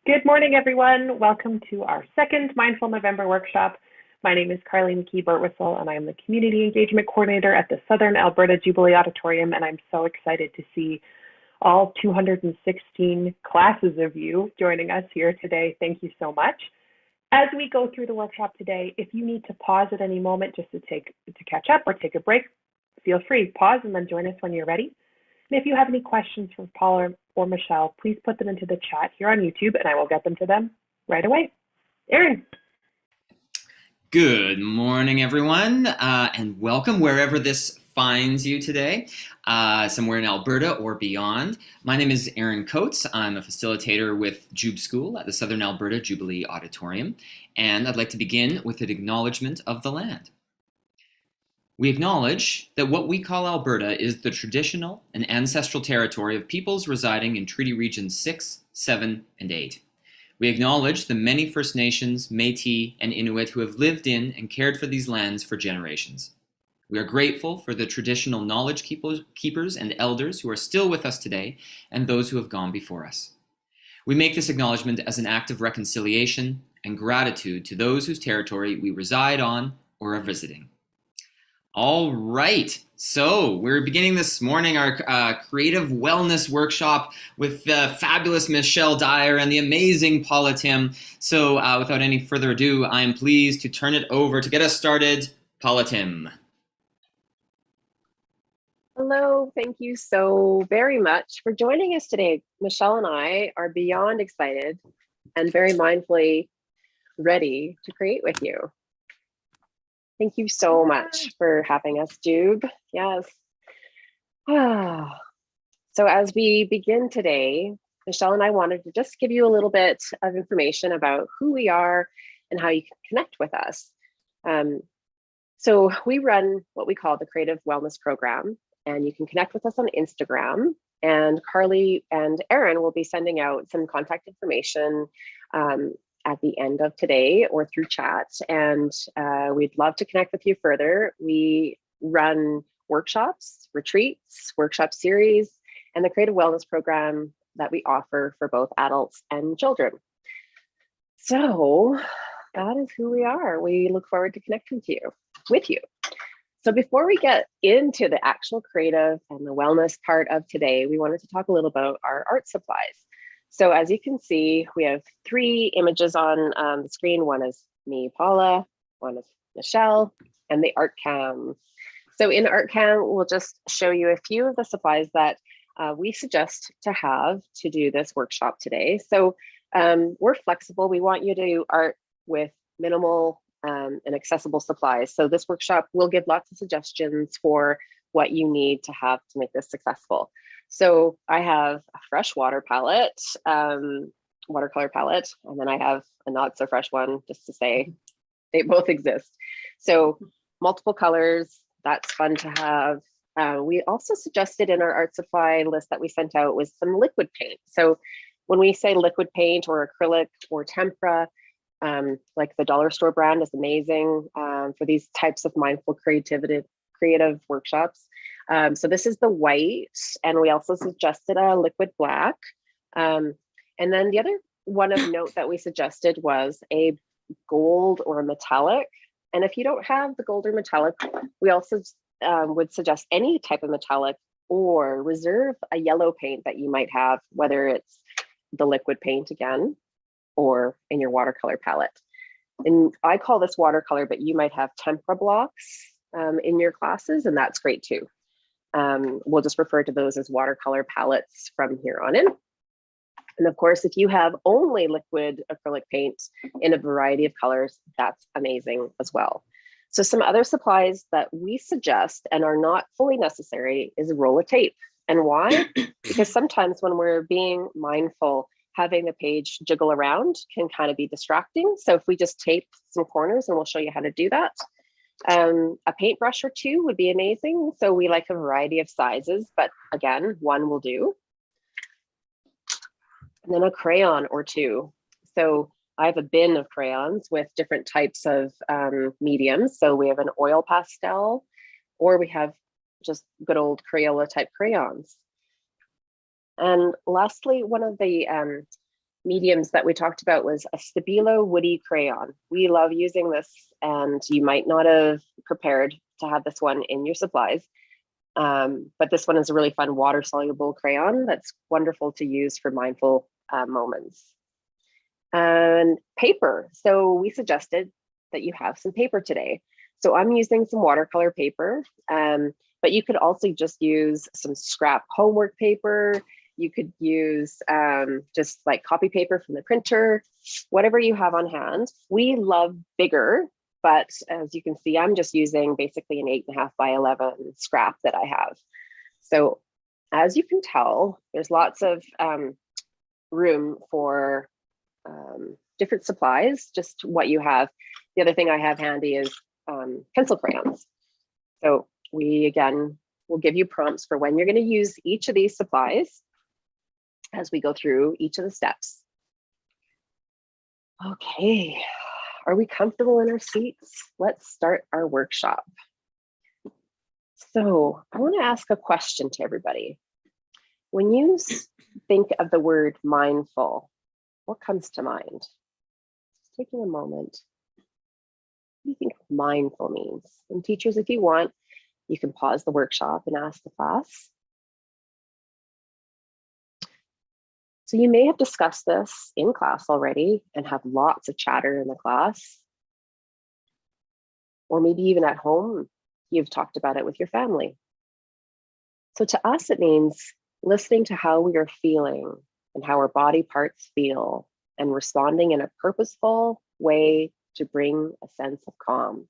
Good morning, everyone. Welcome to our second Mindful November workshop. My name is Carly McKee-Burtwhistle, and I am the Community Engagement Coordinator at the Southern Alberta Jubilee Auditorium, and I'm so excited to see all 216 classes of you joining us here today. Thank you so much. As we go through the workshop today, if you need to pause at any moment just to catch up or take a break, feel free, pause and then join us when you're ready. And if you have any questions for Paula or Michelle, please put them into the chat here on YouTube and I will get them to them right away. Aaron. Good morning, everyone, and welcome wherever this finds you today, somewhere in Alberta or beyond. My name is Aaron Coates. I'm a facilitator with Jube School at the Southern Alberta Jubilee Auditorium, and I'd like to begin with an acknowledgement of the land. We acknowledge that what we call Alberta is the traditional and ancestral territory of peoples residing in Treaty Regions 6, 7, and 8. We acknowledge the many First Nations, Métis, and Inuit who have lived in and cared for these lands for generations. We are grateful for the traditional knowledge keepers and elders who are still with us today and those who have gone before us. We make this acknowledgement as an act of reconciliation and gratitude to those whose territory we reside on or are visiting. All right, so we're beginning this morning our creative wellness workshop with the fabulous Michelle Dyer and the amazing Paula Tim. So without any further ado, I am pleased to turn it over to get us started, Paula Tim. Hello, thank you so very much for joining us today. Michelle and I are beyond excited and very mindfully ready to create with you. Thank you so much for having us, Jube. Yes. So as we begin today, Michelle and I wanted to just give you a little bit of information about who we are and how you can connect with us. So we run what we call the Creative Wellness Program, and you can connect with us on Instagram. And Carly and Aaron will be sending out some contact information at the end of today or through chat, and we'd love to connect with you further. We run workshops, retreats, workshop series, and the Creative Wellness Program that we offer for both adults and children. So that is who we are. We look forward to connecting with you. So before we get into the actual creative and the wellness part of today, we wanted to talk a little about our art supplies. So as you can see, we have 3 images on the screen. One is me, Paula, one is Michelle, and the art cam. So in art cam, we'll just show you a few of the supplies that we suggest to have to do this workshop today. So we're flexible. We want you to do art with minimal and accessible supplies. So this workshop will give lots of suggestions for what you need to have to make this successful. So I have a fresh water palette, watercolor palette, and then I have a not so fresh one, just to say they both exist. So multiple colors, that's fun to have. We also suggested in our art supply list that we sent out was some liquid paint. So when we say liquid paint or acrylic or tempera, like the dollar store brand is amazing for these types of mindful creative workshops. So this is the white, and we also suggested a liquid black. And then the other one of note that we suggested was a gold or a metallic. And if you don't have the gold or metallic, we also would suggest any type of metallic, or reserve a yellow paint that you might have, whether it's the liquid paint again, or in your watercolor palette. And I call this watercolor, but you might have tempera blocks in your classes, and that's great too. We'll just refer to those as watercolor palettes from here on in. And of course, if you have only liquid acrylic paint in a variety of colors, that's amazing as well. So some other supplies that we suggest and are not fully necessary is a roll of tape. And why? Because sometimes when we're being mindful, having the page jiggle around can kind of be distracting. So if we just tape some corners, and we'll show you how to do that. A paintbrush or 2 would be amazing. So we like a variety of sizes, but again, 1 will do. And then a crayon or 2. So I have a bin of crayons with different types of mediums. So we have an oil pastel, or we have just good old Crayola type crayons. And lastly, one of the mediums that we talked about was a Stabilo woody crayon. We love using this, and you might not have prepared to have this one in your supplies. But this one is a really fun water-soluble crayon that's wonderful to use for mindful moments. And paper. So we suggested that you have some paper today. So I'm using some watercolor paper, but you could also just use some scrap homework paper. You could use just like copy paper from the printer, whatever you have on hand. We love bigger, but as you can see, I'm just using basically an 8.5 by 11 scrap that I have. So as you can tell, there's lots of room for different supplies, just what you have. The other thing I have handy is pencil crayons. So we, again, will give you prompts for when you're going to use each of these supplies as we go through each of the steps. Okay, are we comfortable in our seats? Let's start our workshop. So I want to ask a question to everybody. When you think of the word mindful, what comes to mind? Just taking a moment. What do you think mindful means? And teachers, if you want, you can pause the workshop and ask the class. So you may have discussed this in class already and have lots of chatter in the class. Or maybe even at home, you've talked about it with your family. So to us, it means listening to how we are feeling and how our body parts feel and responding in a purposeful way to bring a sense of calm.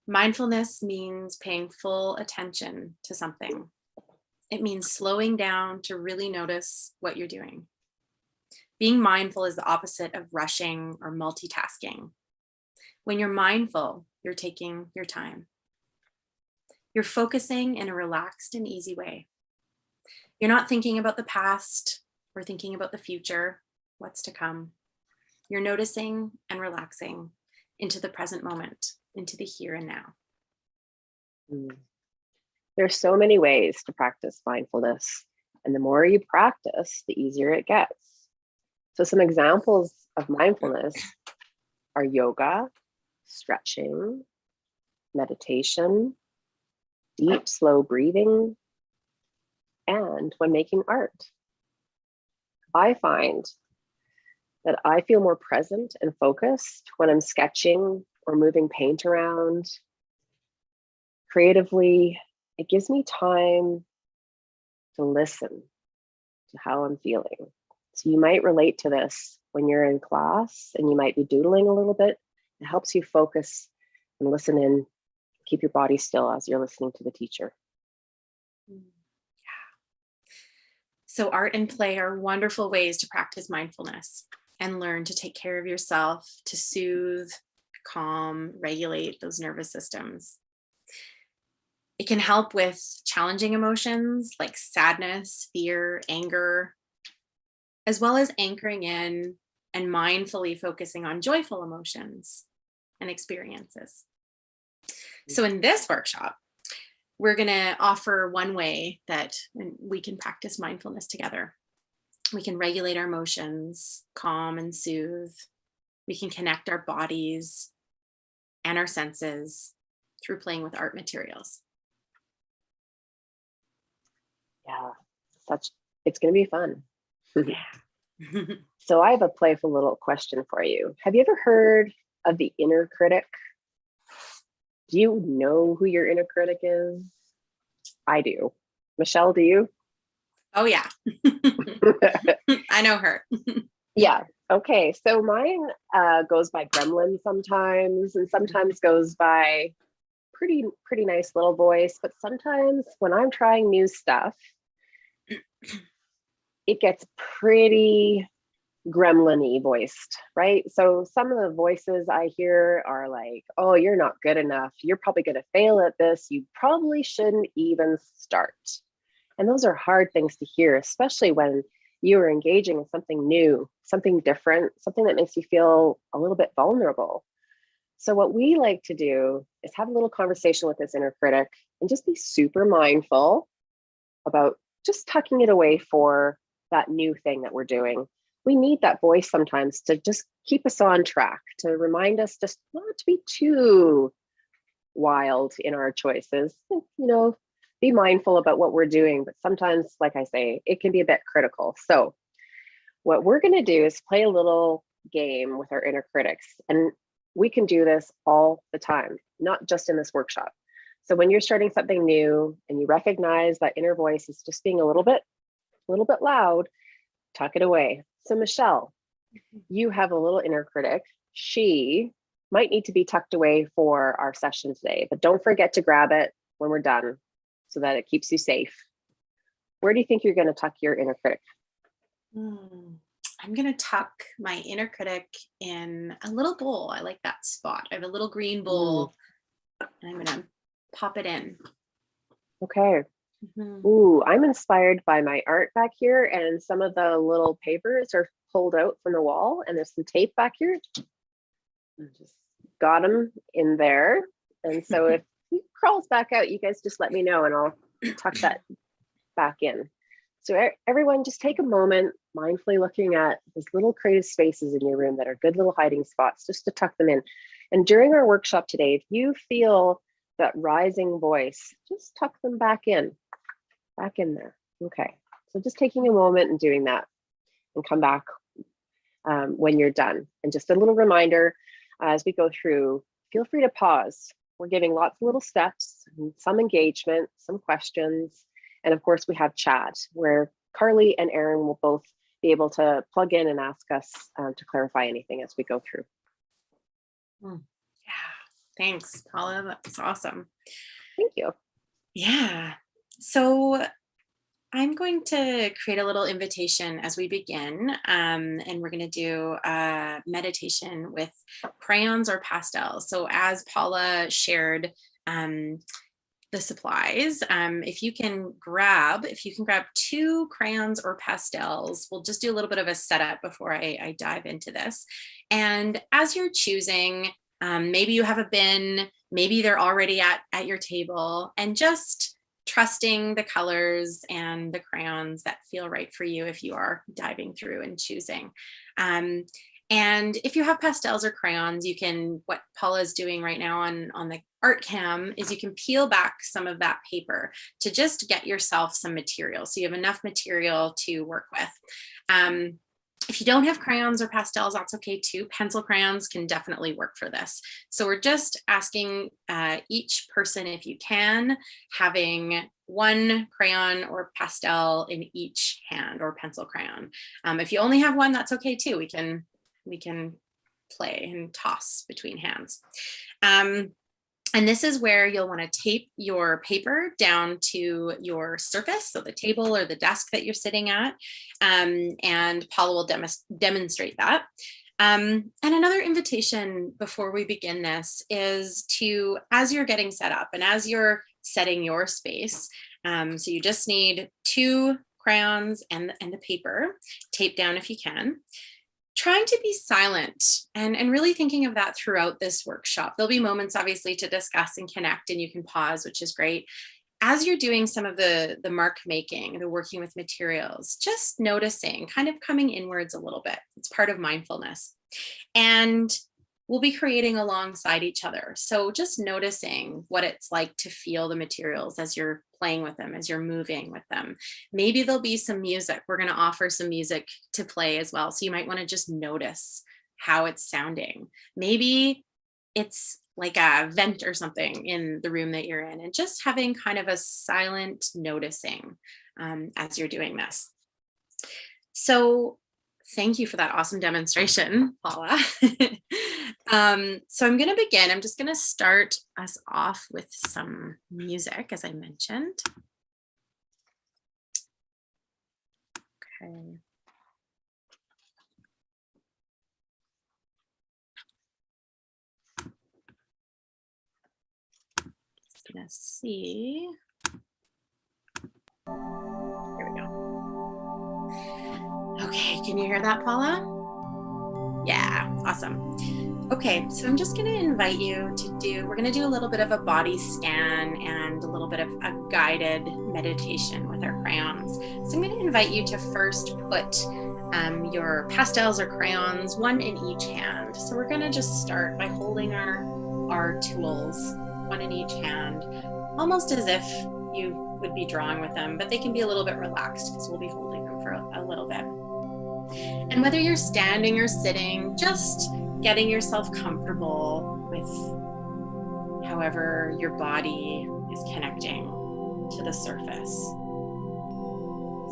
Mindfulness means paying full attention to something. It means slowing down to really notice what you're doing. Being mindful is the opposite of rushing or multitasking. When you're mindful, you're taking your time. You're focusing in a relaxed and easy way. You're not thinking about the past or thinking about the future, what's to come. You're noticing and relaxing into the present moment, into the here and now. There's so many ways to practice mindfulness, and the more you practice, the easier it gets. So some examples of mindfulness are yoga, stretching, meditation, deep, slow breathing, and when making art. I find that I feel more present and focused when I'm sketching or moving paint around. Creatively, it gives me time to listen to how I'm feeling. So you might relate to this when you're in class and you might be doodling a little bit. It helps you focus and listen in, keep your body still as you're listening to the teacher. So art and play are wonderful ways to practice mindfulness and learn to take care of yourself, to soothe, calm, regulate those nervous systems. It can help with challenging emotions like sadness, fear, anger, as well as anchoring in and mindfully focusing on joyful emotions and experiences. So in this workshop, we're going to offer one way that we can practice mindfulness together. We can regulate our emotions, calm and soothe. We can connect our bodies and our senses through playing with art materials. Yeah, it's going to be fun. So I have a playful little question for you. Have you ever heard of the inner critic? Do you know who your inner critic is? I do. Michelle, do you? Oh yeah. I know her. Yeah. Okay. So mine goes by gremlin sometimes, and sometimes goes by pretty nice little voice. But sometimes when I'm trying new stuff, it gets pretty gremlin-y voiced, right? So some of the voices I hear are like, oh, you're not good enough. You're probably going to fail at this. You probably shouldn't even start. And those are hard things to hear, especially when you are engaging in something new, something different, something that makes you feel a little bit vulnerable. So what we like to do is have a little conversation with this inner critic and just be super mindful about just tucking it away for that new thing that we're doing. We need that voice sometimes to just keep us on track, to remind us just not to be too wild in our choices. Be mindful about what we're doing, but sometimes, like I say, it can be a bit critical. So what we're going to do is play a little game with our inner critics, and we can do this all the time, not just in this workshop. So when you're starting something new and you recognize that inner voice is just being a little bit loud, tuck it away. So Michelle, you have a little inner critic. She might need to be tucked away for our session today, but don't forget to grab it when we're done so that it keeps you safe. Where do you think you're going to tuck your inner critic? I'm going to tuck my inner critic in a little bowl. I like that spot. I have a little green bowl, and I'm going to pop it in. Okay. Ooh, I'm inspired by my art back here, and some of the little papers are pulled out from the wall, and there's some tape back here. I just got them in there. And so if he crawls back out, you guys just let me know and I'll tuck that back in. So everyone just take a moment, mindfully looking at those little creative spaces in your room that are good little hiding spots, just to tuck them in. And during our workshop today, if you feel that rising voice, just tuck them back in there. Okay, so just taking a moment and doing that, and come back when you're done. And just a little reminder, as we go through, feel free to pause. We're giving lots of little steps, and some engagement, some questions, and of course we have chat where Carly and Erin will both be able to plug in and ask us to clarify anything as we go through. Yeah, thanks, Paula. That's awesome. Thank you. Yeah. So I'm going to create a little invitation as we begin, and we're going to do a meditation with crayons or pastels. So as Paula shared the supplies, if you can grab 2 crayons or pastels, we'll just do a little bit of a setup before I dive into this. And as you're choosing, maybe you have a bin, maybe they're already at your table, and just trusting the colors and the crayons that feel right for you if you are diving through and choosing. And if you have pastels or crayons, you can, what Paula is doing right now on the art cam is you can peel back some of that paper to just get yourself some material. So you have enough material to work with. If you don't have crayons or pastels, that's okay too. Pencil crayons can definitely work for this. So we're just asking each person, if you can, having 1 crayon or pastel in each hand, or pencil crayon. If you only have 1, that's okay too. We can play and toss between hands. And this is where you'll want to tape your paper down to your surface, so the table or the desk that you're sitting at, and Paula will demonstrate that. And another invitation before we begin this is to, as you're getting set up and as you're setting your space, so you just need 2 crayons and the paper, tape down if you can. Trying to be silent and really thinking of that throughout this workshop. There'll be moments obviously to discuss and connect, and you can pause, which is great. As you're doing some of the mark making, the working with materials, just noticing, kind of coming inwards a little bit. It's part of mindfulness. And we'll be creating alongside each other. So just noticing what it's like to feel the materials as you're playing with them, as you're moving with them. Maybe there'll be some music. We're going to offer some music to play as well. So you might want to just notice how it's sounding. Maybe it's like a vent or something in the room that you're in, and just having kind of a silent noticing as you're doing this. So thank you for that awesome demonstration, Paula. So I'm going to begin. I'm just going to start us off with some music, as I mentioned. Okay. Just going to see. There we go. Okay, can you hear that, Paula? Yeah, awesome. Okay, so I'm just going to invite you we're going to do a little bit of a body scan and a little bit of a guided meditation with our crayons. So I'm going to invite you to first put your pastels or crayons, one in each hand. So we're going to just start by holding our tools, one in each hand, almost as if you would be drawing with them, but they can be a little bit relaxed because we'll be holding them for a little bit. And whether you're standing or sitting, just getting yourself comfortable with however your body is connecting to the surface.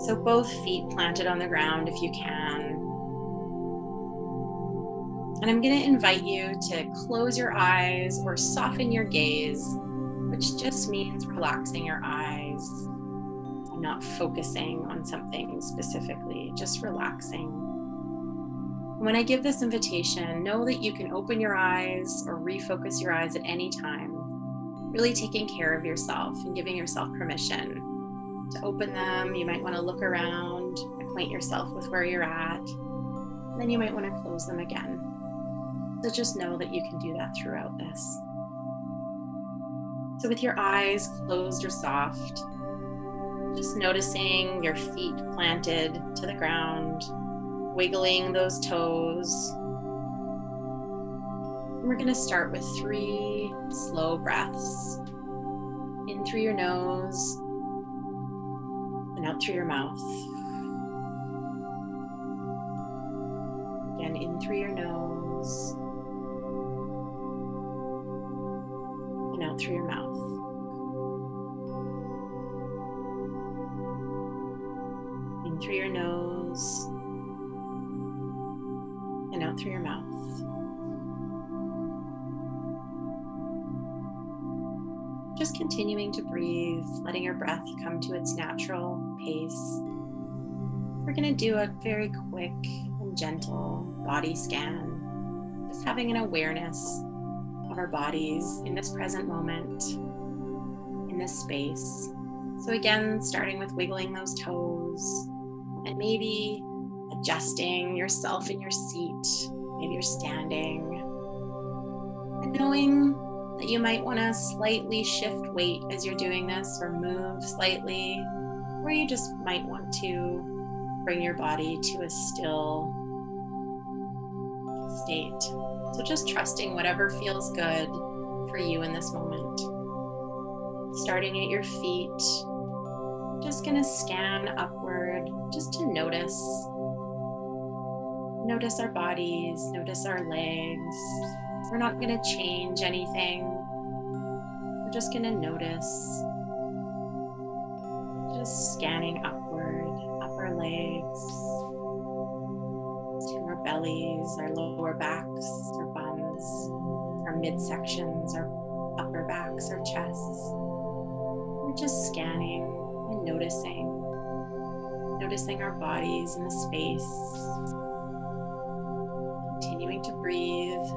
So both feet planted on the ground if you can. And I'm going to invite you to close your eyes or soften your gaze, which just means relaxing your eyes and not focusing on something specifically, just relaxing. When I give this invitation, know that you can open your eyes or refocus your eyes at any time, really taking care of yourself and giving yourself permission to open them. You might want to look around, acquaint yourself with where you're at, and then you might want to close them again. So just know that you can do that throughout this. So with your eyes closed or soft, just noticing your feet planted to the ground, wiggling those toes. And we're going to start with 3 slow breaths. In through your nose and out through your mouth. Again, in through your nose and out through your mouth. In through your nose and out through your mouth. Just continuing to breathe, letting your breath come to its natural pace. We're going to do a very quick and gentle body scan, just having an awareness of our bodies in this present moment, in this space. So again, starting with wiggling those toes and maybe adjusting yourself in your seat. Maybe you're standing and knowing that you might want to slightly shift weight as you're doing this or move slightly, or you just might want to bring your body to a still state. So just trusting whatever feels good for you in this moment. Starting at your feet, just going to scan upward just to notice. Notice our bodies, notice our legs. We're not going to change anything. We're just going to notice. Just scanning upward, up our legs, to our bellies, our lower backs, our bums, our midsections, our upper backs, our chests. We're just scanning and noticing our bodies in the space. Continuing to breathe.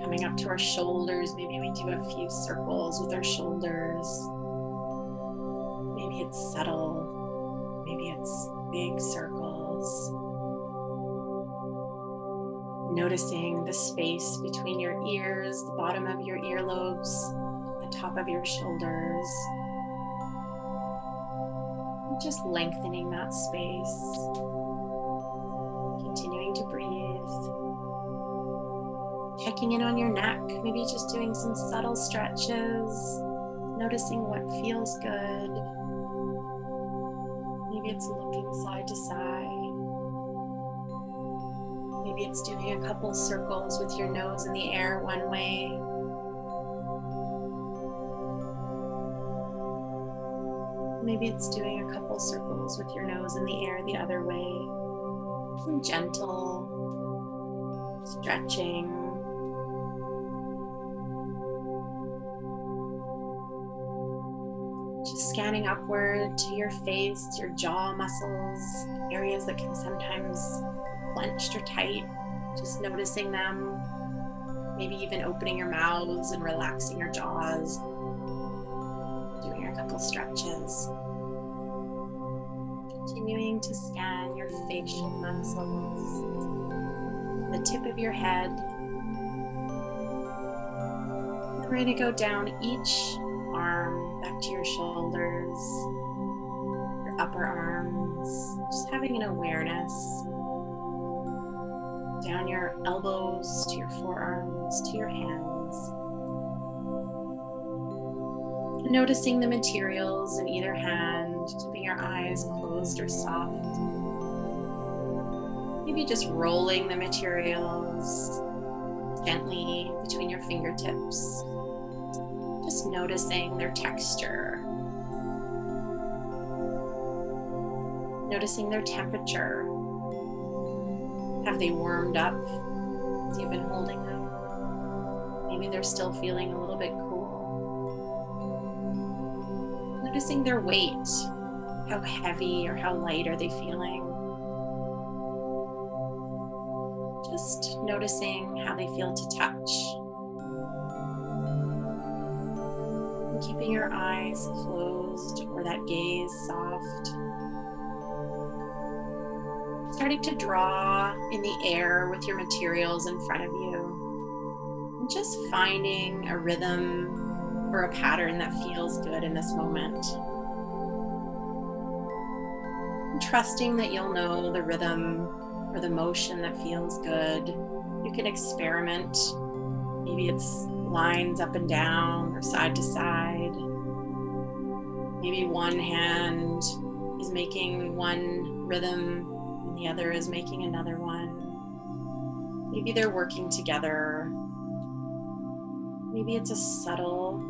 Coming up to our shoulders, maybe we do a few circles with our shoulders. Maybe it's subtle, maybe it's big circles. Noticing the space between your ears, the bottom of your earlobes, the top of your shoulders. And just lengthening that space. Continuing to breathe. Checking in on your neck, maybe just doing some subtle stretches, noticing what feels good. Maybe it's looking side to side. Maybe it's doing a couple circles with your nose in the air one way. Maybe it's doing a couple circles with your nose in the air the other way. Some gentle stretching. Just scanning upward to your face, your jaw muscles, areas that can sometimes clenched or tight. Just noticing them. Maybe even opening your mouths and relaxing your jaws. Doing a couple stretches. Continuing to scan your facial muscles, the tip of your head. And we're going to go down each arm, back to your shoulders, your upper arms, just having an awareness down your elbows to your forearms to your hands. Noticing the materials in either hand, keeping your eyes closed or soft. Maybe just rolling the materials gently between your fingertips. Just noticing their texture. Noticing their temperature. Have they warmed up as you've been holding them? Maybe they're still feeling a little bit cool. Noticing their weight. How heavy or how light are they feeling? Just noticing how they feel to touch. And keeping your eyes closed or that gaze soft. Starting to draw in the air with your materials in front of you. And just finding a rhythm or a pattern that feels good in this moment. And trusting that you'll know the rhythm or the motion that feels good. You can experiment. Maybe it's lines up and down or side to side. Maybe one hand is making one rhythm and the other is making another one. Maybe they're working together. Maybe it's a subtle,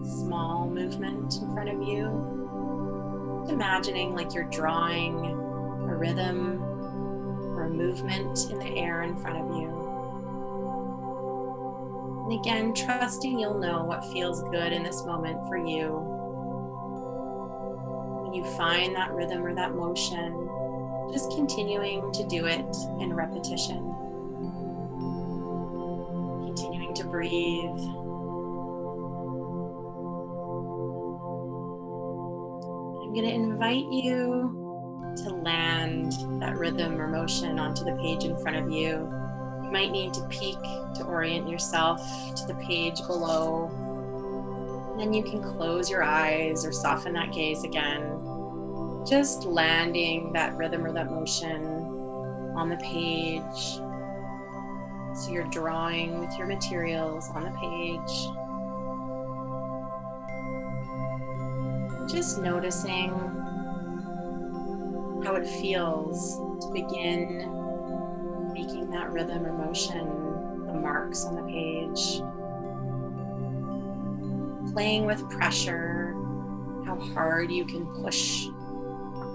small movement in front of you. Imagining like you're drawing a rhythm or a movement in the air in front of you. And again, trusting you'll know what feels good in this moment for you. When you find that rhythm or that motion, just continuing to do it in repetition. Continuing to breathe. I'm going to invite you to land that rhythm or motion onto the page in front of you. You might need to peek to orient yourself to the page below. And then you can close your eyes or soften that gaze again. Just landing that rhythm or that motion on the page. So you're drawing with your materials on the page. Just noticing how it feels to begin making that rhythm or motion, the marks on the page. Playing with pressure, how hard you can push,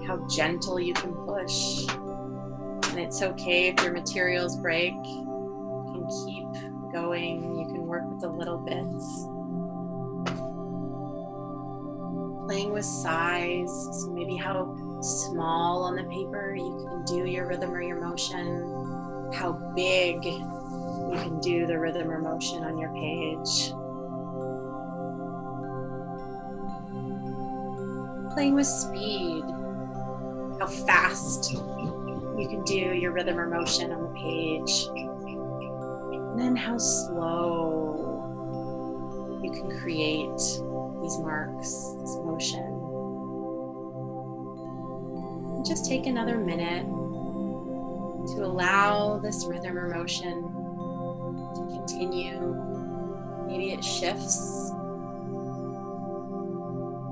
how gentle you can push. And it's okay if your materials break. You can keep going. You can work with the little bits. Playing with size, so maybe how small on the paper you can do your rhythm or your motion, how big you can do the rhythm or motion on your page. Playing with speed, how fast you can do your rhythm or motion on the page, and then how slow you can create these marks, this motion. And just take another minute to allow this rhythm or motion to continue. Maybe it shifts.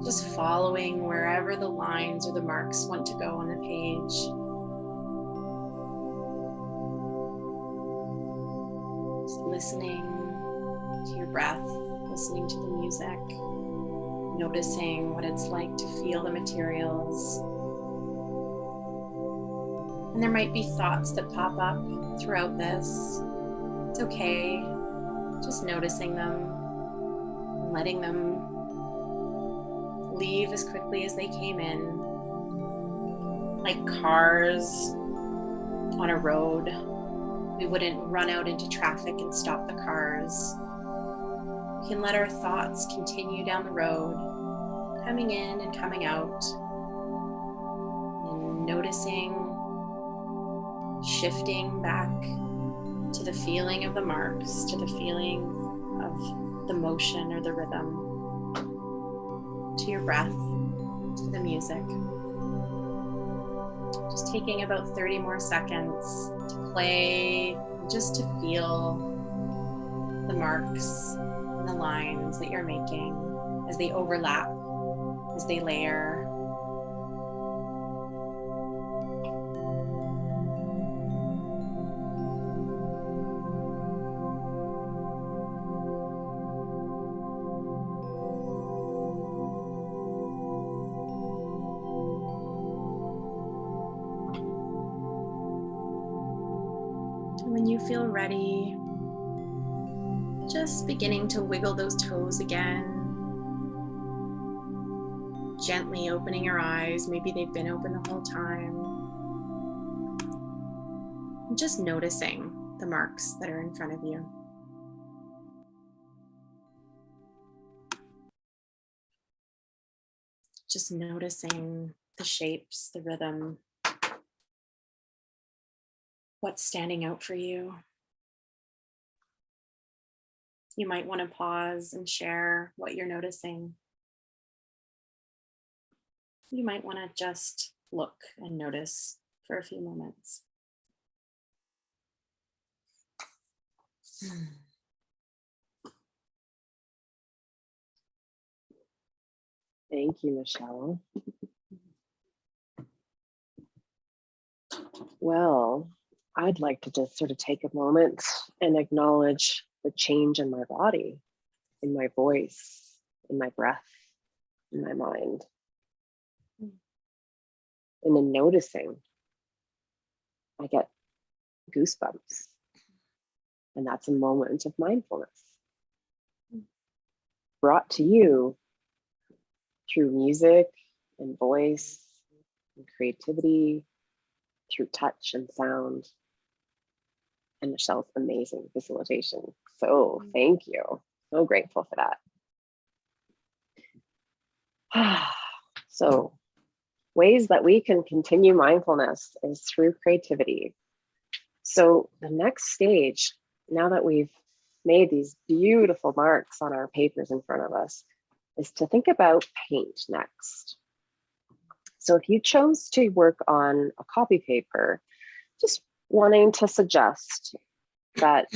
Just following wherever the lines or the marks want to go on the page. Just listening to your breath, listening to the music, noticing what it's like to feel the materials. And there might be thoughts that pop up throughout this. It's okay, just noticing them and letting them leave as quickly as they came in. Like cars on a road, we wouldn't run out into traffic and stop the cars. We can let our thoughts continue down the road, coming in and coming out, and noticing, shifting back to the feeling of the marks, to the feeling of the motion or the rhythm. to your breath, to the music. Just taking about 30 more seconds to play, just to feel the marks and the lines that you're making as they overlap, as they layer. When you feel ready, just beginning to wiggle those toes again. Gently opening your eyes. Maybe they've been open the whole time. And just noticing the marks that are in front of you. Just noticing the shapes, the rhythm. What's standing out for you? You might want to pause and share what you're noticing. You might want to just look and notice for a few moments. Thank you, Michelle. Well, I'd like to just sort of take a moment and acknowledge the change in my body, in my voice, in my breath, in my mind. And then noticing, I get goosebumps. And that's a moment of mindfulness. Brought to you through music and voice and creativity, through touch and sound, and Michelle's amazing facilitation. So thank you. So grateful for that. So ways that we can continue mindfulness is through creativity. So the next stage, now that we've made these beautiful marks on our papers in front of us, is to think about paint next. So if you chose to work on a copy paper, just wanting to suggest that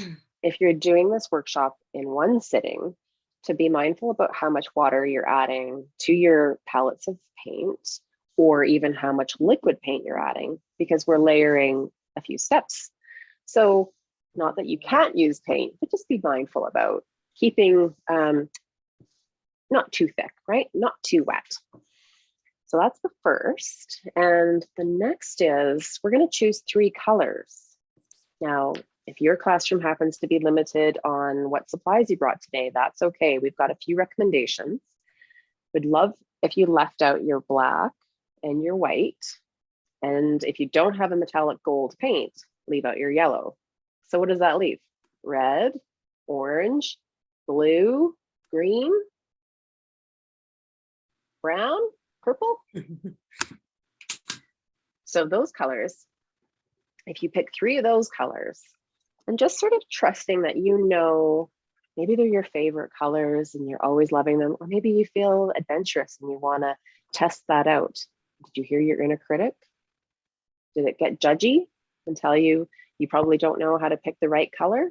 if you're doing this workshop in one sitting, to be mindful about how much water you're adding to your palettes of paint, or even how much liquid paint you're adding, because we're layering a few steps. So not that you can't use paint, but just be mindful about keeping not too thick, right? Not too wet. So that's the first. And the next is we're going to choose 3 colors. Now, if your classroom happens to be limited on what supplies you brought today, that's okay. We've got a few recommendations. We'd love if you left out your black and your white. And if you don't have a metallic gold paint, leave out your yellow. So what does that leave? Red, orange, blue, green, brown, purple. So those colors, if you pick 3 of those colors, and just sort of trusting that you know, maybe they're your favorite colors and you're always loving them, or maybe you feel adventurous and you want to test that out. Did you hear your inner critic? Did it get judgy and tell you you probably don't know how to pick the right color?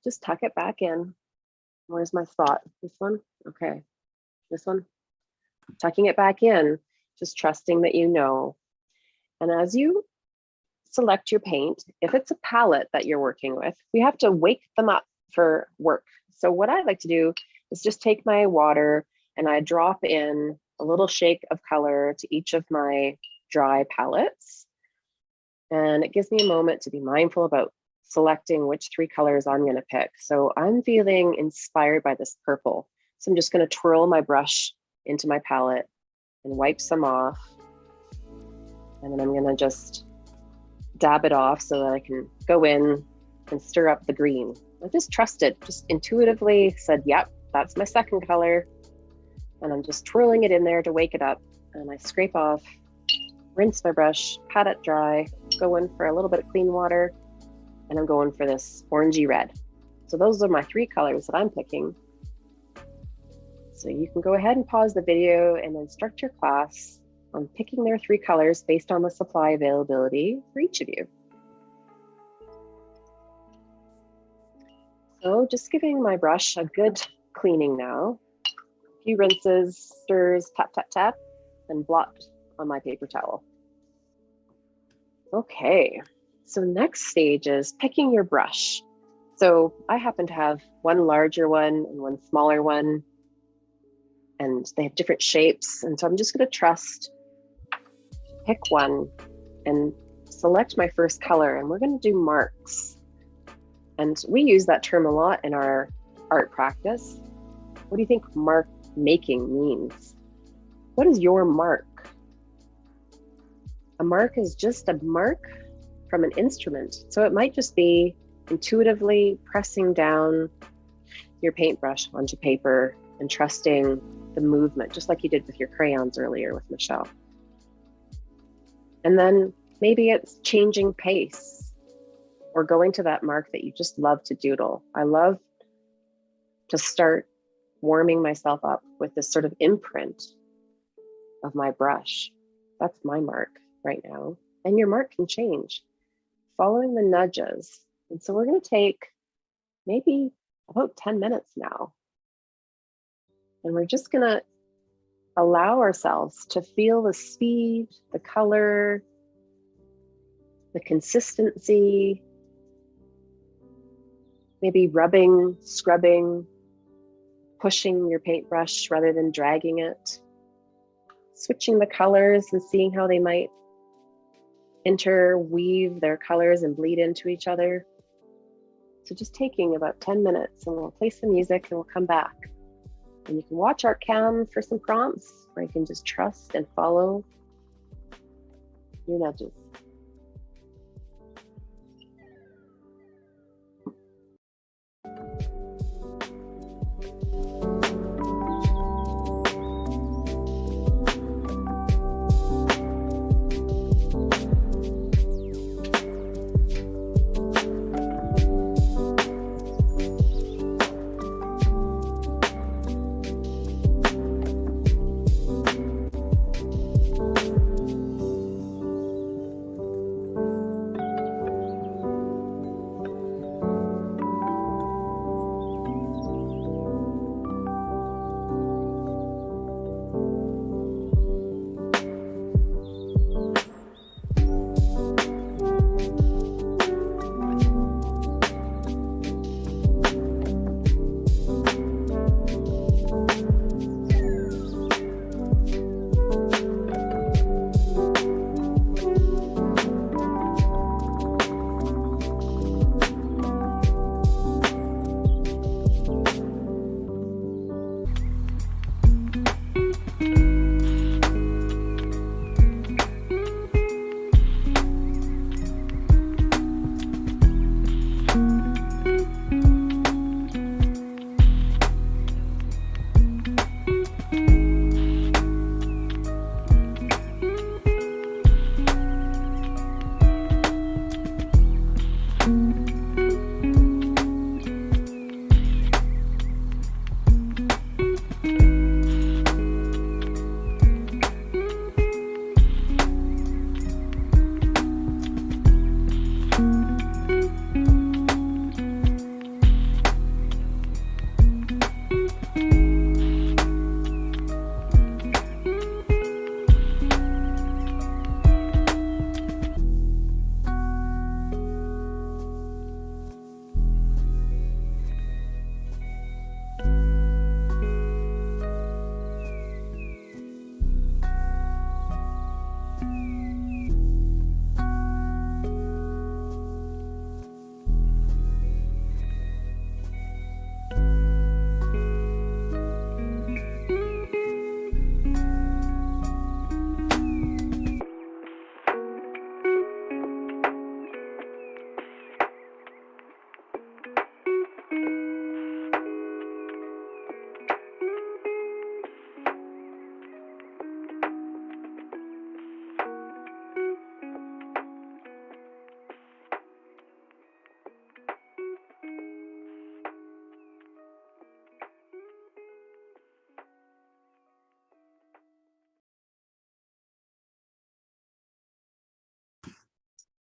Just tuck it back in. Where's my spot? This one? Okay. This one? Tucking it back in, just trusting that you know. And as you select your paint, if it's a palette that you're working with, we have to wake them up for work. So what I like to do is just take my water and I drop in a little shake of color to each of my dry palettes. And it gives me a moment to be mindful about selecting which 3 colors I'm going to pick. So I'm feeling inspired by this purple. So I'm just going to twirl my brush into my palette and wipe some off. And then I'm going to just dab it off so that I can go in and stir up the green. I just trusted, just intuitively said, yep, that's my second color. And I'm just twirling it in there to wake it up. And I scrape off, rinse my brush, pat it dry, go in for a little bit of clean water, and I'm going for this orangey red. So those are my 3 colors that I'm picking. So you can go ahead and pause the video and instruct your class on picking their 3 colors based on the supply availability for each of you. So just giving my brush a good cleaning now. A few rinses, stirs, tap, tap, tap, and blot on my paper towel. Okay, so next stage is picking your brush. So I happen to have one larger one and one smaller one, and they have different shapes. And so I'm just going to trust, pick one and select my first color, and we're going to do marks. And we use that term a lot in our art practice. What do you think mark making means? What is your mark? A mark is just a mark from an instrument. So it might just be intuitively pressing down your paintbrush onto paper and trusting the movement, just like you did with your crayons earlier with Michelle. And then maybe it's changing pace or going to that mark that you just love to doodle. I love to start warming myself up with this sort of imprint of my brush. That's my mark right now. And your mark can change following the nudges. And so we're going to take maybe about 10 minutes now. And we're just going to allow ourselves to feel the speed, the color, the consistency, maybe rubbing, scrubbing, pushing your paintbrush rather than dragging it, switching the colors and seeing how they might interweave their colors and bleed into each other. So just taking about 10 minutes, and we'll play some music and we'll come back. And you can watch ArtCam for some prompts, or you can just trust and follow your nudges.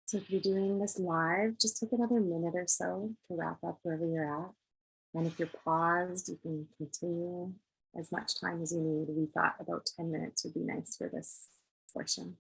So if you're doing this live, just take another minute or so to wrap up wherever you're at. And if you're paused, you can continue as much time as you need. We thought about 10 minutes would be nice for this portion.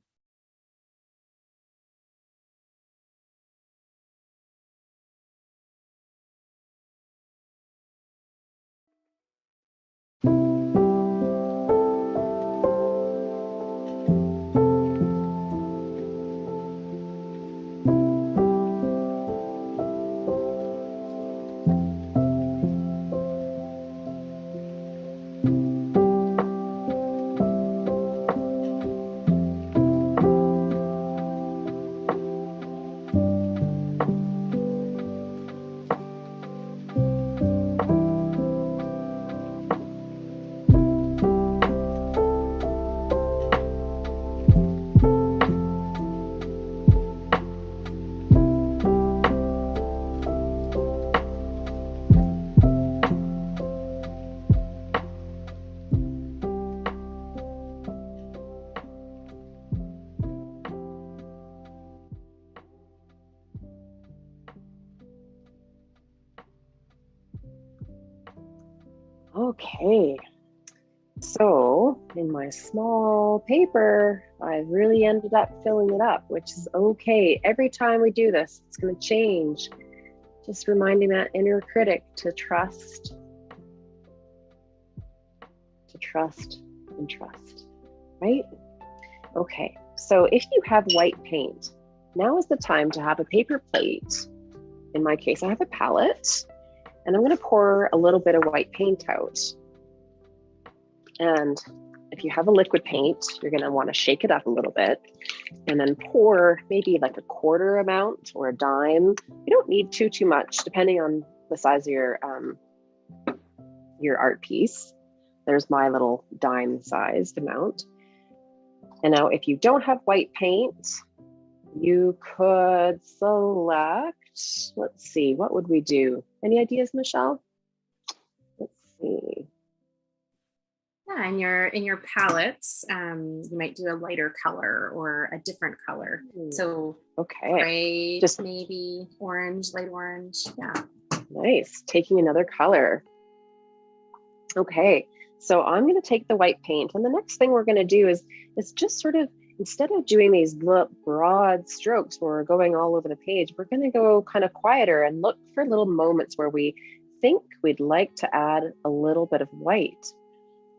Okay, so in my small paper, I really ended up filling it up, which is okay. Every time we do this, it's going to change. Just reminding that inner critic to trust and trust, right? Okay, so if you have white paint, now is the time to have a paper plate. In my case, I have a palette, and I'm going to pour a little bit of white paint out. And if you have a liquid paint, you're going to want to shake it up a little bit and then pour maybe like a quarter amount or a dime. You don't need too much, depending on the size of your art piece. There's my little dime sized amount. And now if you don't have white paint, you could select, let's see, what would we do? Any ideas, Michelle? Let's see. Yeah, in your palettes, you might do a lighter color or a different color. So okay, gray, just maybe orange, light orange. Yeah. Nice. Taking another color. Okay, so I'm going to take the white paint, and the next thing we're going to do is just sort of, instead of doing these broad strokes where we're going all over the page, we're going to go kind of quieter and look for little moments where we think we'd like to add a little bit of white.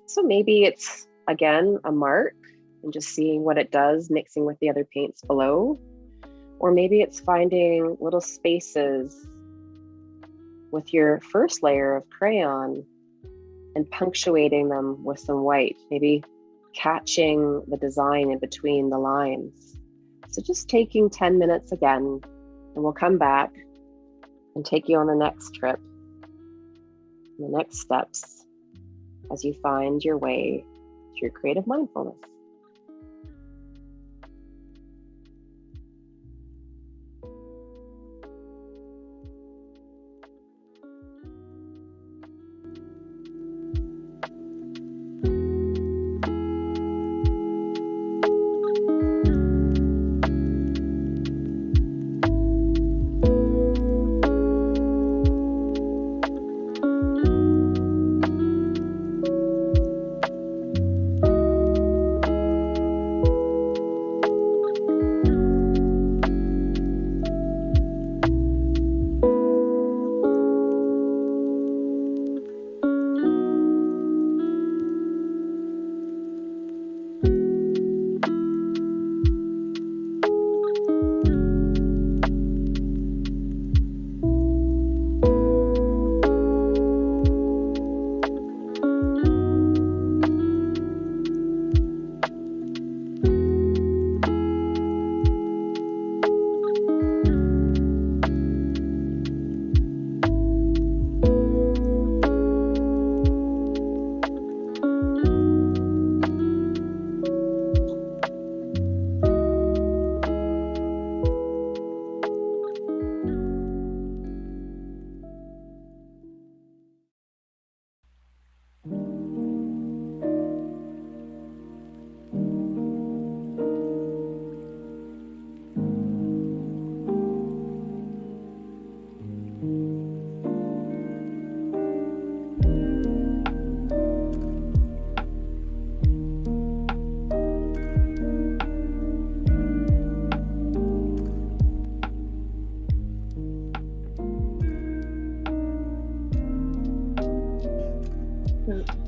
So maybe it's, again, a mark and just seeing what it does, mixing with the other paints below. Or maybe it's finding little spaces with your first layer of crayon and punctuating them with some white, maybe catching the design in between the lines. So just taking 10 minutes again, and we'll come back and take you on the next trip, the next steps, as you find your way to your creative mindfulness.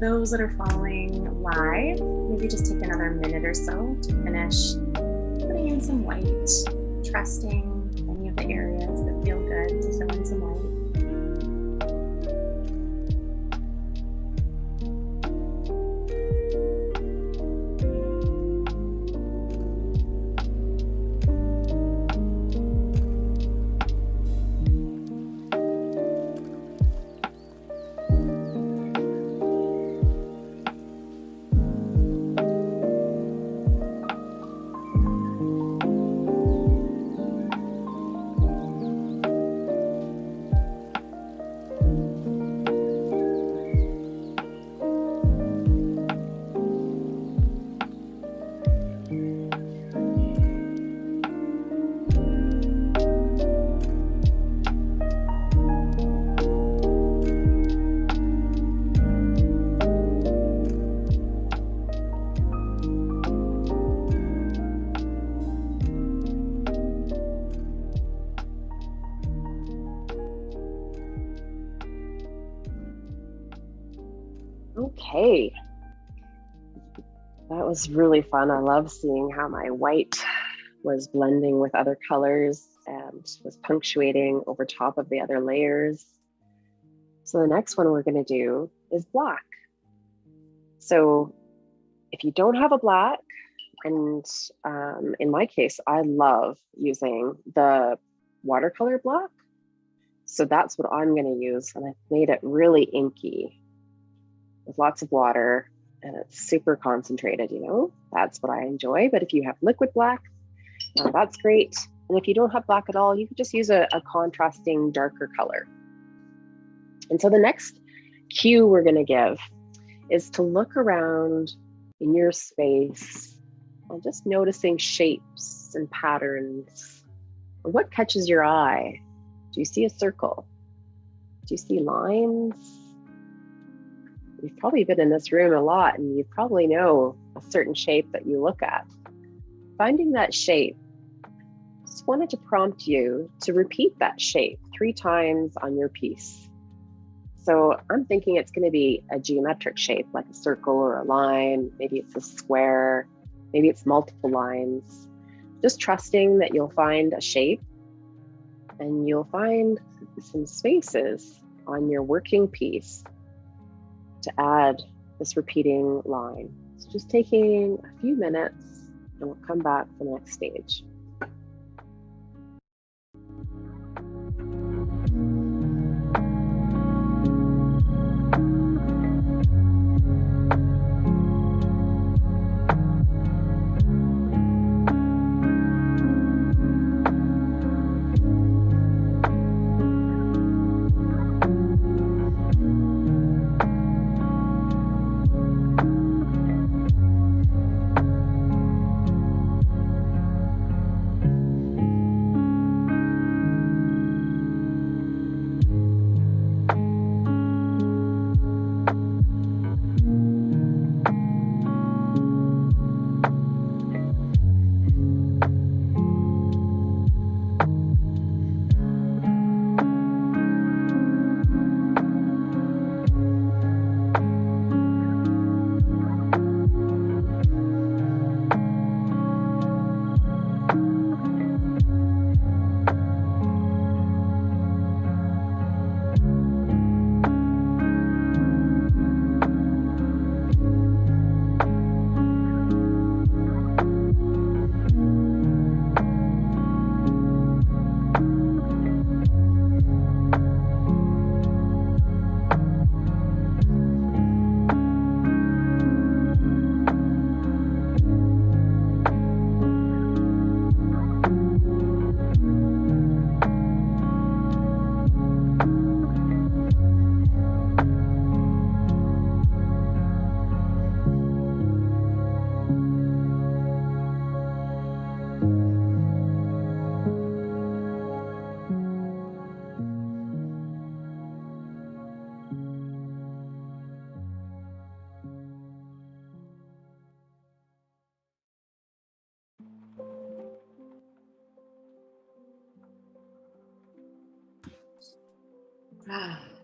those that are following live, maybe just take another minute or so to finish putting in some white, trusting any of the areas that feel good to fill in some white. Okay, that was really fun. I love seeing how my white was blending with other colors and was punctuating over top of the other layers. So the next one we're going to do is black. So if you don't have a black, and in my case, I love using the watercolor black. So that's what I'm going to use. And I've made it really inky with lots of water, and it's super concentrated, you know, that's what I enjoy. But if you have liquid black, that's great. And if you don't have black at all, you could just use a contrasting darker color. And so the next cue we're going to give is to look around in your space and just noticing shapes and patterns. Or what catches your eye? Do you see a circle? Do you see lines? You've probably been in this room a lot and you probably know a certain shape that you look at. Finding that shape, just wanted to prompt you to repeat that shape 3 times on your piece. So I'm thinking it's going to be a geometric shape, like a circle or a line. Maybe it's a square, maybe it's multiple lines. Just trusting that you'll find a shape and you'll find some spaces on your working piece to add this repeating line. So just taking a few minutes and we'll come back for the next stage.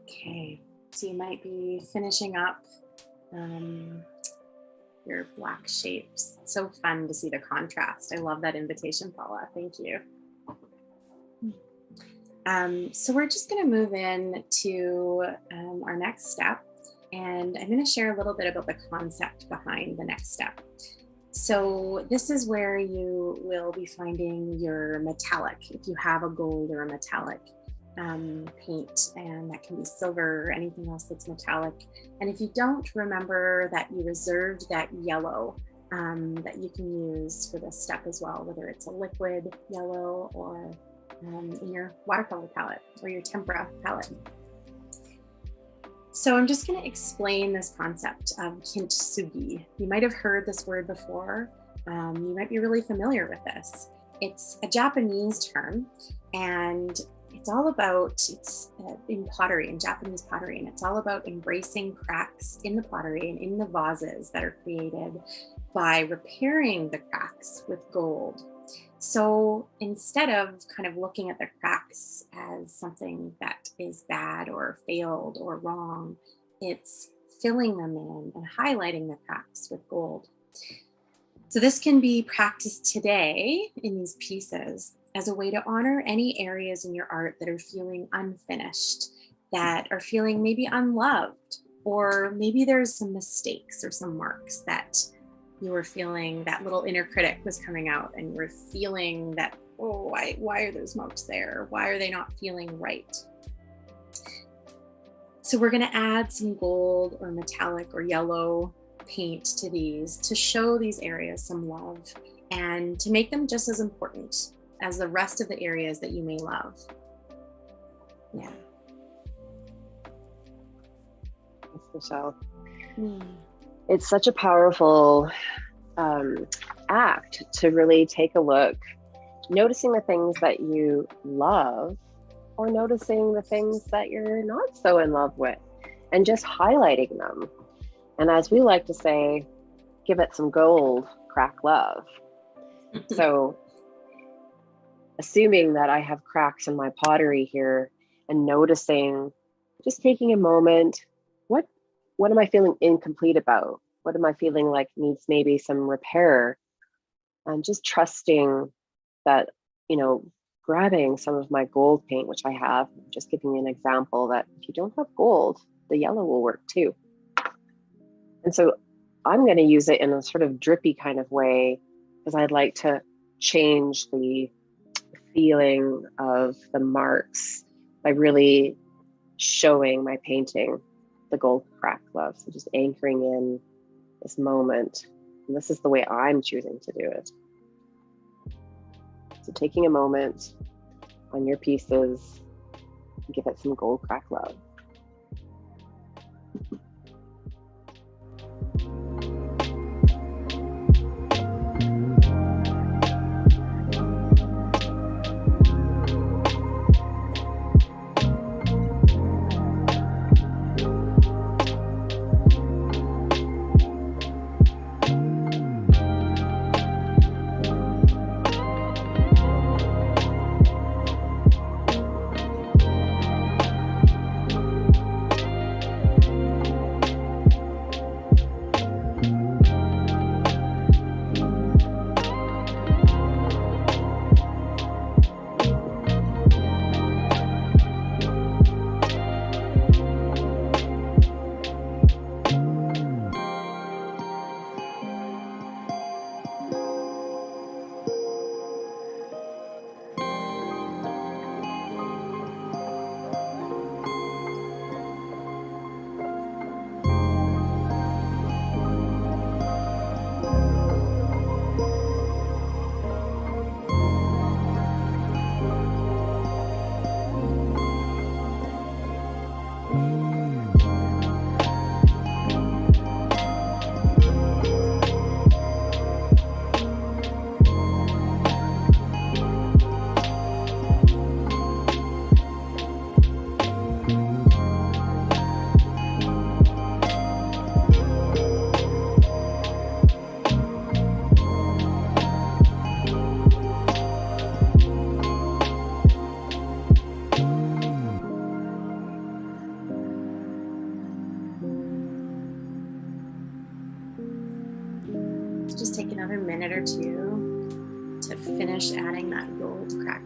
Okay, so you might be finishing up your black shapes. It's so fun to see the contrast. I love that invitation, Paula. Thank you. So we're just going to move in to our next step, and I'm going to share a little bit about the concept behind the next step. So this is where you will be finding your metallic, if you have a gold or a metallic paint, and that can be silver or anything else that's metallic. And if you don't, remember that you reserved that yellow that you can use for this step as well, whether it's a liquid yellow or in your watercolor palette or your tempera palette. So I'm just going to explain this concept of kintsugi. You might have heard this word before. You might be really familiar with this. It's a Japanese term, and it's all about, it's in pottery, in Japanese pottery, and it's all about embracing cracks in the pottery and in the vases that are created by repairing the cracks with gold. So instead of kind of looking at the cracks as something that is bad or failed or wrong, it's filling them in and highlighting the cracks with gold. So this can be practiced today in these pieces as a way to honor any areas in your art that are feeling unfinished, that are feeling maybe unloved, or maybe there's some mistakes or some marks that you were feeling, that little inner critic was coming out and you were feeling that, oh, why are those marks there? Why are they not feeling right? So we're going to add some gold or metallic or yellow paint to these to show these areas some love and to make them just as important as the rest of the areas that you may love. Yeah. Thanks, Michelle. It's such a powerful act to really take a look, noticing the things that you love or noticing the things that you're not so in love with, and just highlighting them. And as we like to say, give it some gold, crack love. So assuming that I have cracks in my pottery here and noticing, just taking a moment, what am I feeling incomplete about? What am I feeling like needs maybe some repair? I'm just trusting that, grabbing some of my gold paint, which I have, just giving you an example that if you don't have gold, the yellow will work too. And so I'm going to use it in a sort of drippy kind of way, because I'd like to change the feeling of the marks by really showing my painting the gold crack love. So just anchoring in this moment. And this is the way I'm choosing to do it. So taking a moment on your pieces, give it some gold crack love.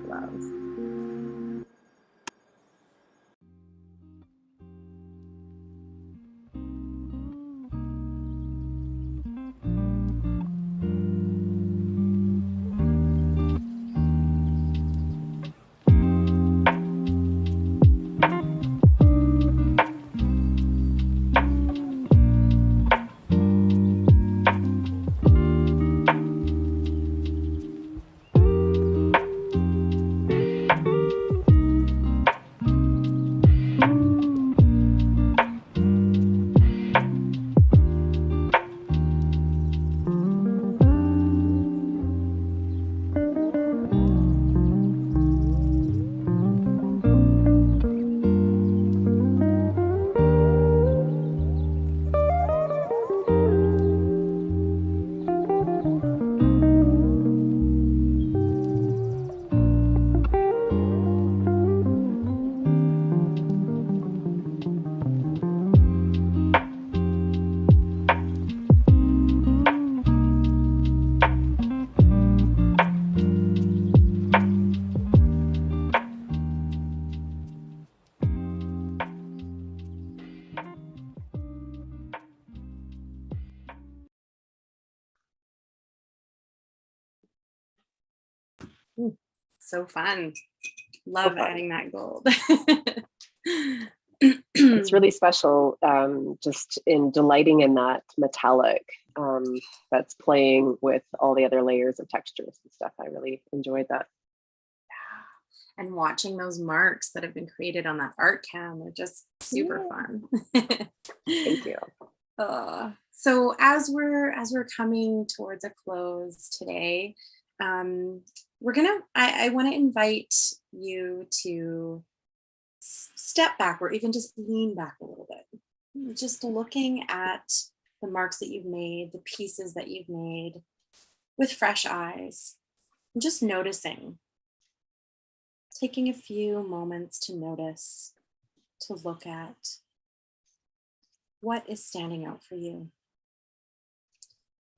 Love. So fun. Love fun. adding that gold. It's really special, just in delighting in that metallic that's playing with all the other layers of textures and stuff. I really enjoyed that. And watching those marks that have been created on that art cam are just super fun. Thank you. So as we're coming towards a close today, I want to invite you to step back or even just lean back a little bit. Just looking at the marks that you've made, the pieces that you've made with fresh eyes, and just noticing. Taking a few moments to notice, to look at what is standing out for you.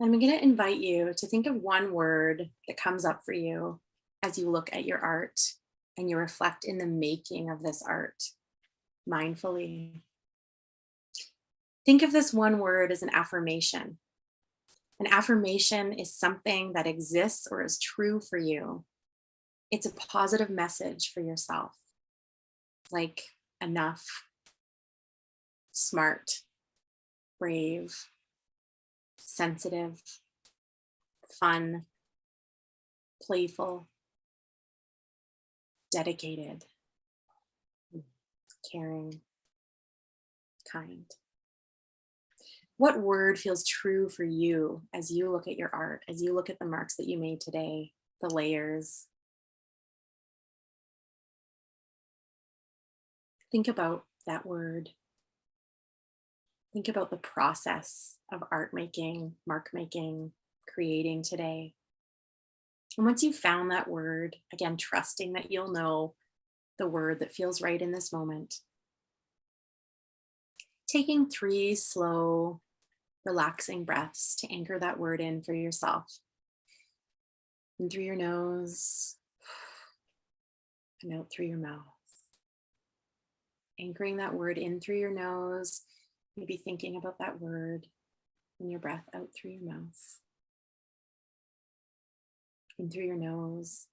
And I'm going to invite you to think of one word that comes up for you as you look at your art and you reflect in the making of this art mindfully. Think of this one word as an affirmation. An affirmation is something that exists or is true for you. It's a positive message for yourself, like enough, smart, brave, sensitive, fun, playful, dedicated, caring, kind. What word feels true for you as you look at your art, as you look at the marks that you made today, the layers? Think about that word. Think about the process of art making, mark making, creating today. And once you've found that word, again, trusting that you'll know the word that feels right in this moment, taking 3 slow, relaxing breaths to anchor that word in for yourself. In through your nose and out through your mouth. Anchoring that word in through your nose, maybe thinking about that word, and your breath out through your mouth. In through your nose,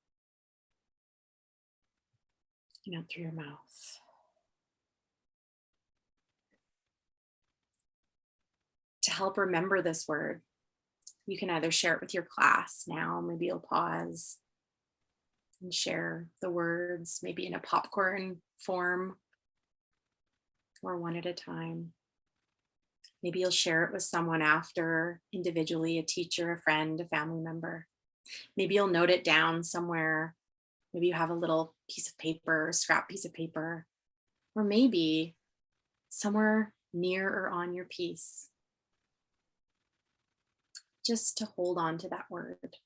and out through your mouth. To help remember this word, you can either share it with your class now, maybe you'll pause and share the words, maybe in a popcorn form, or one at a time. Maybe you'll share it with someone after, individually, a teacher, a friend, a family member. Maybe you'll note it down somewhere. Maybe you have a little piece of paper, scrap piece of paper, or maybe somewhere near or on your piece, just to hold on to that word.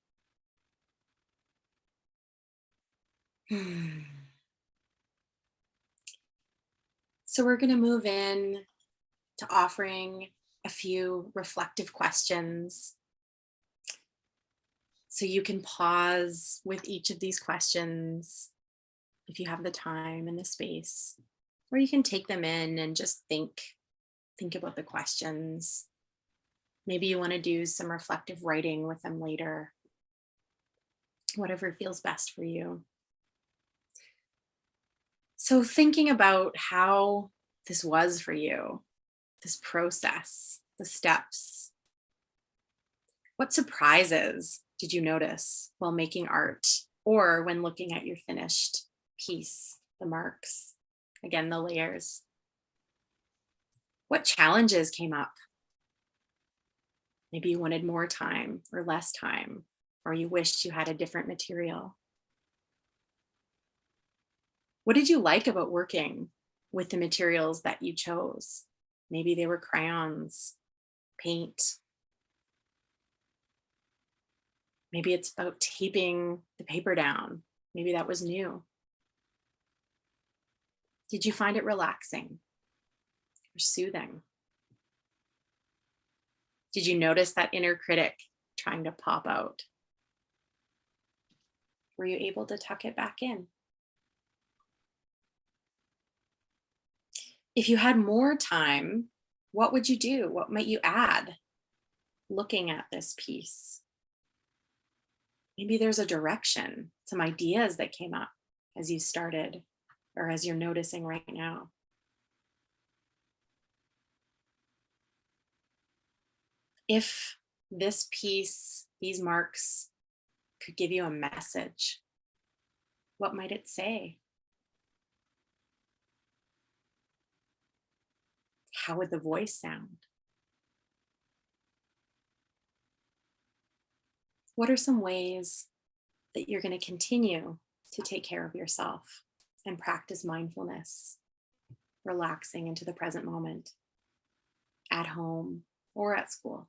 So we're going to move in to offering a few reflective questions. So you can pause with each of these questions if you have the time and the space, or you can take them in and just think about the questions. Maybe you want to do some reflective writing with them later, whatever feels best for you. So thinking about how this was for you, this process, the steps. What surprises did you notice while making art or when looking at your finished piece, the marks, again, the layers? What challenges came up? Maybe you wanted more time or less time, or you wished you had a different material. What did you like about working with the materials that you chose? Maybe they were crayons, paint. Maybe it's about taping the paper down. Maybe that was new. Did you find it relaxing or soothing? Did you notice that inner critic trying to pop out? Were you able to tuck it back in? If you had more time, what would you do? What might you add looking at this piece? Maybe there's a direction, some ideas that came up as you started or as you're noticing right now. If this piece, these marks could give you a message, what might it say? How would the voice sound? What are some ways that you're going to continue to take care of yourself and practice mindfulness, relaxing into the present moment, at home or at school?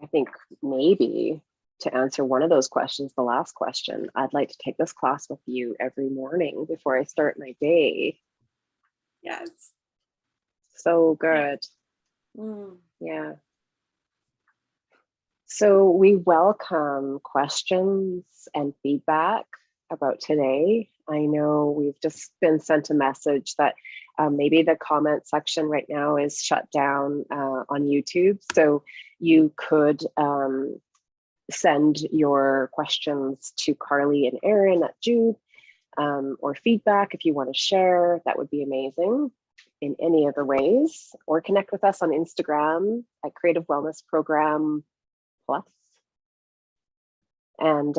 I think maybe to answer one of those questions, the last question, I'd like to take this class with you every morning before I start my day. Yes. So good. Mm. Yeah. So we welcome questions and feedback about today. I know we've just been sent a message that maybe the comment section right now is shut down on YouTube. So you could send your questions to Carly and Erin at Jube, or feedback if you want to share. That would be amazing in any other ways, or connect with us on Instagram at Creative Wellness Program Plus. And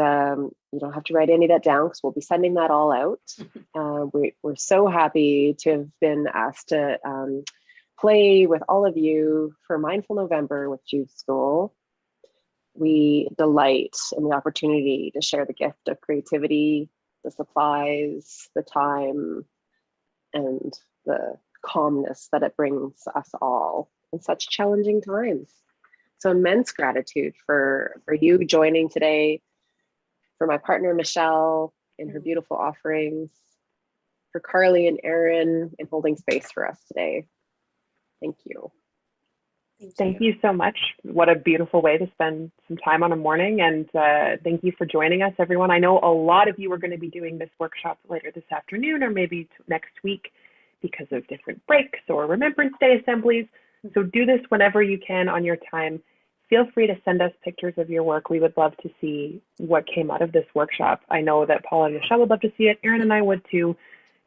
you don't have to write any of that down because we'll be sending that all out. We're so happy to have been asked to play with all of you for Mindful November with Jube School. We delight in the opportunity to share the gift of creativity, the supplies, the time, and the calmness that it brings us all in such challenging times. So immense gratitude for you joining today, for my partner, Michelle, and her beautiful offerings, for Carly and Erin in holding space for us today. Thank you. Thank you so much. What a beautiful way to spend some time on a morning. And thank you for joining us, everyone. I know a lot of you are going to be doing this workshop later this afternoon or maybe next week because of different breaks or Remembrance Day assemblies. So do this whenever you can on your time. Feel free to send us pictures of your work. We would love to see what came out of this workshop. I know that Paula and Michelle would love to see it. Erin and I would too.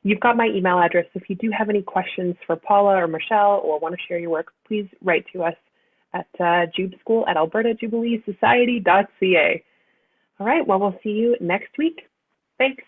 You've got my email address. If you do have any questions for Paula or Michelle or want to share your work, please write to us at jubeschool@albertajubileesociety.ca. All right, well, we'll see you next week. Thanks.